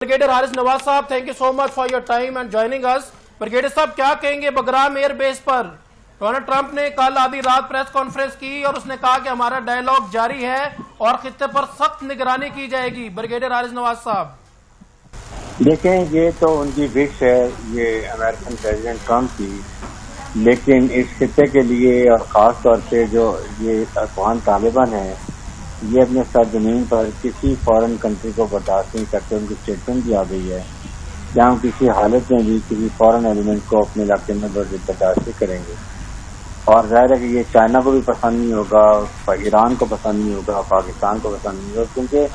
Brigadier Haris Nawaz साहब, thank you so much for your time and joining us. Brigadier साहब, क्या कहेंगे बगराम एयरबेस पर? डोनाल्ड ट्रंप ने कल आधी रात प्रेस कॉन्फ्रेंस की और उसने कहा कि हमारा डायलॉग जारी है और खित्ते पर सख्त निगरानी की जाएगी। ब्रिगेडियर हारिस नवाज साहब, देखें, ये तो उनकी विश है, ये अमेरिकन प्रेसिडेंट ट्रंप की, लेकिन इस खित्ते के लिए और खास तौर पे जो ये अफगान तालिबान है, ये अपने सरजमीन पर किसी फॉरेन कंट्री को बर्दाश्त नहीं करते। उनकी स्टेटमेंट भी आ गई है कि हम किसी हालत में भी किसी फॉरेन एलिमेंट को अपने इलाके में बर्दाश्त नहीं करेंगे। और जाहिर है कि ये चाइना को भी पसंद नहीं होगा, ईरान को पसंद नहीं होगा, पाकिस्तान को पसंद नहीं होगा, क्योंकि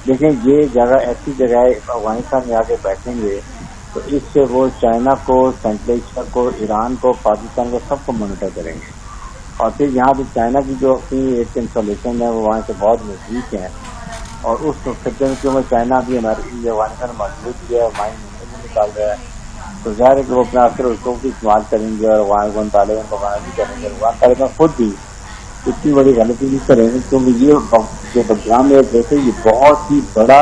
देखें ये जगह ऐसी जगह है, अफगानिस्तान में आके बैठेंगे तो इससे वो चाइना को, सेंट्रल एशिया को, ईरान को, पाकिस्तान को, सबको मॉनिटर करेंगे। और फिर यहाँ पे चाइना की जो अपनी एक इंस्टॉलेशन है वो वहाँ से बहुत नजदीक है और उस खत्ते में क्योंकि चाइना भी हमारे अफगानिस्तान मजबूत किया है, माइन भी निकाल रहा है, तो जाहिर है कि वो अपना आखिर उसको भी इस्तेमाल करेंगे और वहाँ तालिबान को बना भी करेंगे। वहाँ तालिबान खुद भी इतनी बड़ी गलती नहीं करेंगे, क्योंकि ये बगराम एयरबेस है, ये बहुत ही बड़ा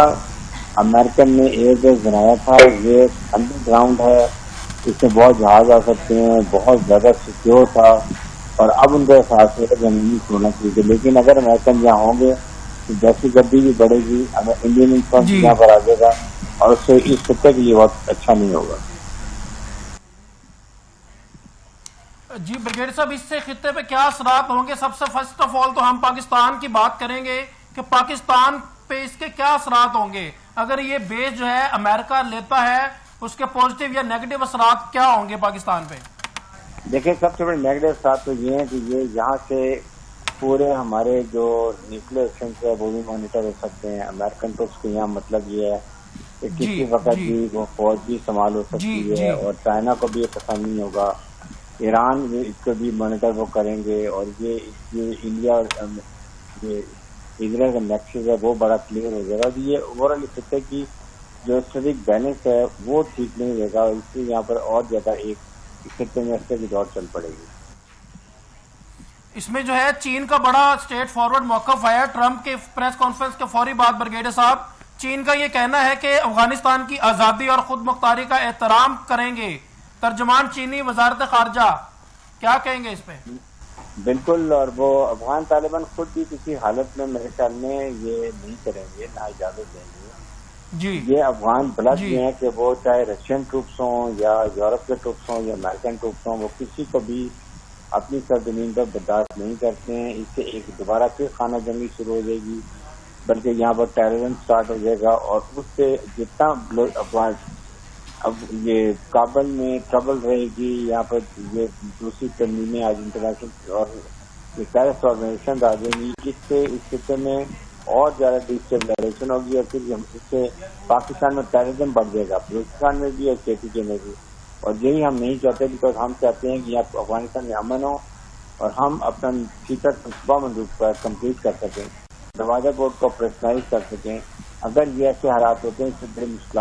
अमेरिकन ने एयरबेस बनाया था। ये अंडरग्राउंड है, इसमें बहुत जहाज आ सकते हैं, बहुत ज्यादा सिक्योर था और अब उनको एहसास है जमीनी होना चाहिए। लेकिन अगर अमेरिकन यहाँ होंगे तो दहशत गर्दी भी बढ़ेगी, अगर इंडियन इंफ्रास्ट्रक्चर यहाँ पर आ जाएगा और उससे इस खित्ते के लिए बहुत अच्छा नहीं होगा। जी ब्रिगेडियर साहब, इससे खित्ते पे क्या असरात होंगे? सबसे फर्स्ट ऑफ ऑल तो हम पाकिस्तान की बात करेंगे कि पाकिस्तान पे इसके क्या असरात होंगे अगर ये बेस जो है अमेरिका लेता है, उसके पॉजिटिव या नेगेटिव असरात क्या होंगे पाकिस्तान पे? देखिए, सबसे बड़े नेगेटिव साथ तो ये है कि ये यहाँ से पूरे हमारे जो न्यूक्लियर एक्शन है वो भी मॉनिटर हो सकते हैं। अमेरिकन ट्रूप्स के यहाँ मतलब ये है कि किसी वक्त भी वो फौज भी इस्तेमाल हो सकती है और चाइना को भी ये पसंद नहीं होगा। ईरान इसको भी मॉनिटर वो करेंगे और ये इंडिया और ये इजराइल का नेक्सस है वो बड़ा क्लियर हो जाएगा। ये ओवरऑल इस खित्ते की जो स्ट्रेटेजिक बैलेंस है वो ठीक नहीं रहेगा, इसलिए यहाँ पर और ज्यादा एक खित्ते में अस्तर की दौड़ चल पड़ेगी। इसमें जो है चीन का बड़ा स्ट्रेट फॉरवर्ड मौकफ आया ट्रंप के प्रेस कॉन्फ्रेंस के फौरी बाद। ब्रिगेडियर साहब, चीन का ये कहना है कि अफगानिस्तान की आजादी और खुद मुख्तारी का एहतराम करेंगे। तर्जमान चीनी वजारत खारजा, क्या कहेंगे इस पे? बिल्कुल, और वो अफगान तालिबान खुद भी किसी हालत में मेरे ख्याल में ये नहीं करेंगे, ना इजाजत देंगे जी। ये अफगान बलद भी हैं कि वो चाहे रशियन ट्रूप्स हों या यूरोप के ट्रूप्स हों या अमेरिकन ट्रूप्स हों, वो किसी को भी अपनी सरजमीन पर बर्दाश्त नहीं करते हैं। इससे एक दोबारा फिर खाना जंगी शुरू हो जाएगी, बल्कि यहाँ पर टेररिज्म स्टार्ट हो जाएगा और उससे जितना अफगान अब ये काबुल में ट्रबल रहेगी, यहाँ पर ये दूसरी तंजीमें आज इंटरनेशनल और ये टेररिस्ट ऑर्गेनाइजेशन आ जाएंगी, इससे इस खित्ते में और ज्यादा डिस्टेबलाइजेशन होगी और फिर इससे पाकिस्तान में टेररिज्म बढ़ जाएगा, बलूचिस्तान में भी और KPK में भी। और यही हम नहीं चाहते, बिकॉज हम चाहते हैं कि यहाँ अफगानिस्तान में अमन हो और हम अपना फ्यूचर सुबह मंजूर पर कम्प्लीट कर सकें, दरवाजा बोर्ड को ऑपरेशनलाइज कर सकें। अगर ये ऐसे हालात होते हैं इससे बड़ी मुश्किल